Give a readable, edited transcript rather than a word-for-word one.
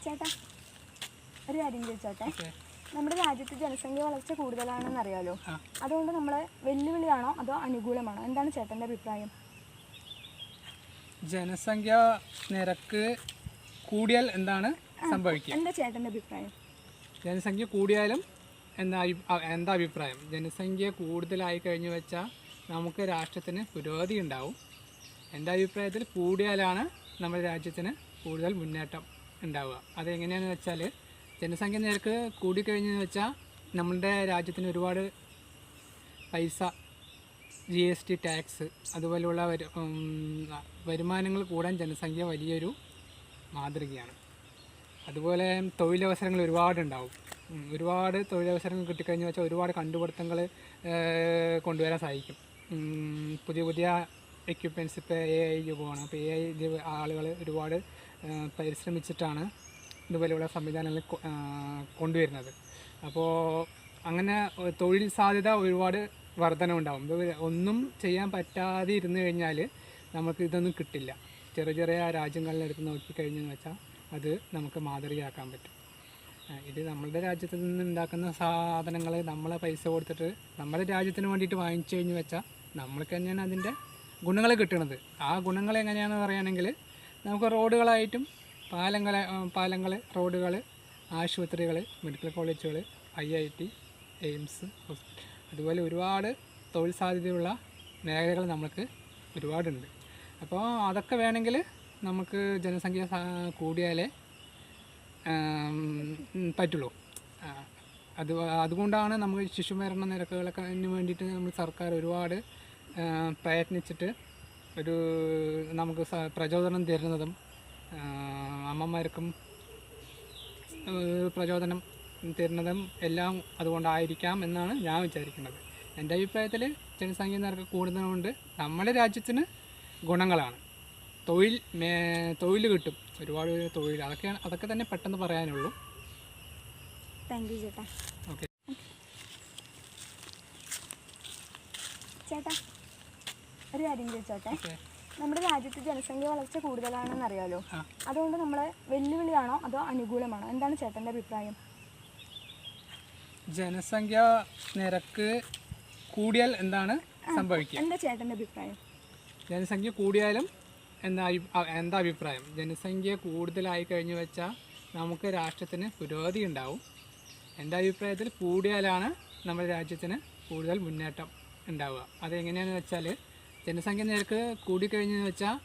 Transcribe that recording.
ചേട്ടാ ഒരു കാര്യം ചോദിച്ചോട്ടെ. നമ്മുടെ രാജ്യത്ത് ജനസംഖ്യ വളർച്ച കൂടുതലാണെന്ന് അറിയാലോ. അതുകൊണ്ട് നമ്മൾ വെല്ലുവിളിയാണോ അതോ അനുകൂലമാണോ? എന്താണ് ചേട്ടൻ്റെ അഭിപ്രായം? ജനസംഖ്യ നിരക്ക് കൂടിയാൽ എന്താണ് സംഭവിക്കുക? എന്താ ചേട്ടൻ്റെ അഭിപ്രായം? ജനസംഖ്യ കൂടിയാലും എന്താ അഭിപ്രായം? ജനസംഖ്യ കൂടുതലായി കഴിഞ്ഞു വെച്ചാൽ നമുക്ക് രാഷ്ട്രത്തിന് പുരോഗതി ഉണ്ടാവും. എൻ്റെ അഭിപ്രായത്തിൽ കൂടിയാലാണ് നമ്മുടെ രാജ്യത്തിന് കൂടുതൽ മുന്നേറ്റം ഉണ്ടാവുക. അതെങ്ങനെയാണെന്ന് വെച്ചാൽ ജനസംഖ്യ നിരക്ക് കൂടിക്കഴിഞ്ഞെന്ന് വെച്ചാൽ നമ്മളുടെ രാജ്യത്തിന് ഒരുപാട് പൈസ, GST ടാക്സ് അതുപോലെയുള്ള വരുമാനങ്ങൾ കൂടാൻ ജനസംഖ്യ വലിയൊരു മാതൃകയാണ്. അതുപോലെ തൊഴിലവസരങ്ങൾ ഒരുപാടുണ്ടാവും. ഒരുപാട് തൊഴിലവസരങ്ങൾ കിട്ടിക്കഴിഞ്ഞു വെച്ചാൽ ഒരുപാട് കണ്ടുപിടുത്തങ്ങൾ കൊണ്ടുവരാൻ സാധിക്കും. പുതിയ പുതിയ എക്യുപ്മെൻറ്റ്സ് ഇപ്പോൾ AI യുഗമാണ്. അപ്പോൾ AI ആളുകൾ ഒരുപാട് പരിശ്രമിച്ചിട്ടാണ് ഇതുപോലെയുള്ള സംവിധാനങ്ങൾ കൊണ്ടുവരുന്നത്. അപ്പോൾ അങ്ങനെ തൊഴിൽ സാധ്യത ഒരുപാട് വർധനവുണ്ടാകും. ഒന്നും ചെയ്യാൻ പറ്റാതെ ഇരുന്ന് കഴിഞ്ഞാൽ നമുക്ക് ഇതൊന്നും കിട്ടില്ല. ചെറിയ ചെറിയ രാജ്യങ്ങളിലെടുത്ത് നോക്കിക്കഴിഞ്ഞെന്ന് വെച്ചാൽ അത് നമുക്ക് മാതൃകയാക്കാൻ പറ്റും. ഇത് നമ്മളുടെ രാജ്യത്ത് നിന്ന് ഉണ്ടാക്കുന്ന സാധനങ്ങൾ നമ്മളെ പൈസ കൊടുത്തിട്ട് നമ്മുടെ രാജ്യത്തിന് വേണ്ടിയിട്ട് വാങ്ങിച്ചു കഴിഞ്ഞ് വെച്ചാൽ നമ്മൾക്ക് തന്നെയാണ് അതിൻ്റെ ഗുണങ്ങൾ കിട്ടുന്നത്. ആ ഗുണങ്ങൾ എങ്ങനെയാണെന്ന് പറയുകയാണെങ്കിൽ നമുക്ക് റോഡുകളായിട്ടും പാലങ്ങൾ, റോഡുകൾ, ആശുപത്രികൾ, മെഡിക്കൽ കോളേജുകൾ, IIT, എയിംസ് ഹോസ്പിറ്റൽ, അതുപോലെ ഒരുപാട് തൊഴിൽ സാധ്യതയുള്ള മേഖലകൾ നമുക്ക് ഒരുപാടുണ്ട്. അപ്പോൾ അതൊക്കെ വേണമെങ്കിൽ നമുക്ക് ജനസംഖ്യ കൂടിയാലേ പറ്റുള്ളൂ. അതുകൊണ്ടാണ് നമ്മൾ ശിശുമരണ നിരക്കുകളൊക്കെ വേണ്ടിയിട്ട് നമ്മൾ സർക്കാർ ഒരുപാട് പ്രയത്നിച്ചിട്ട് നമുക്ക് പ്രചോദനം തരുന്നതും അമ്മമാർക്കും പ്രചോദനം തരുന്നതും എല്ലാം അതുകൊണ്ടായിരിക്കാം എന്നാണ് ഞാൻ വിചാരിക്കുന്നത്. എൻ്റെ അഭിപ്രായത്തിൽ ജനസംഖ്യ നിരക്ക് കൂടുന്നതുകൊണ്ട് നമ്മുടെ രാജ്യത്തിന് ഗുണങ്ങളാണ്. തൊഴിൽ കിട്ടും, ഒരുപാട് തൊഴിൽ. അതൊക്കെ തന്നെ പെട്ടെന്ന് പറയാനുള്ളൂ. താങ്ക് യു ചേട്ടാ. ഓക്കെ ചേട്ടാ ഒരു കാര്യം ചോദിച്ചോട്ടെ. നമ്മുടെ രാജ്യത്ത് ജനസംഖ്യ വളർച്ച കൂടുതലാണെന്ന് അറിയാലോ. അതുകൊണ്ട് നമ്മൾ വെല്ലുവിളിയാണോ അതോ അനുകൂലമാണോ? എന്താണ് ചേട്ടൻ്റെ അഭിപ്രായം? ജനസംഖ്യ നിരക്ക് കൂടിയാൽ എന്താണ് സംഭവിക്കുക? എന്താ ചേട്ടൻ്റെ അഭിപ്രായം? ജനസംഖ്യ കൂടിയാലും എന്താ അഭിപ്രായം? ജനസംഖ്യ കൂടുതലായി കഴിഞ്ഞു വെച്ചാൽ നമുക്ക് രാഷ്ട്രത്തിന് പുരോഗതി ഉണ്ടാവും. എൻ്റെ അഭിപ്രായത്തിൽ കൂടിയാലാണ് നമ്മുടെ രാജ്യത്തിന് കൂടുതൽ മുന്നേറ്റം ഉണ്ടാവുക. അതെങ്ങനെയാണെന്ന് വെച്ചാൽ ജനസംഖ്യ നിരക്ക് കൂടിക്കഴിഞ്ഞെന്ന് വെച്ചാൽ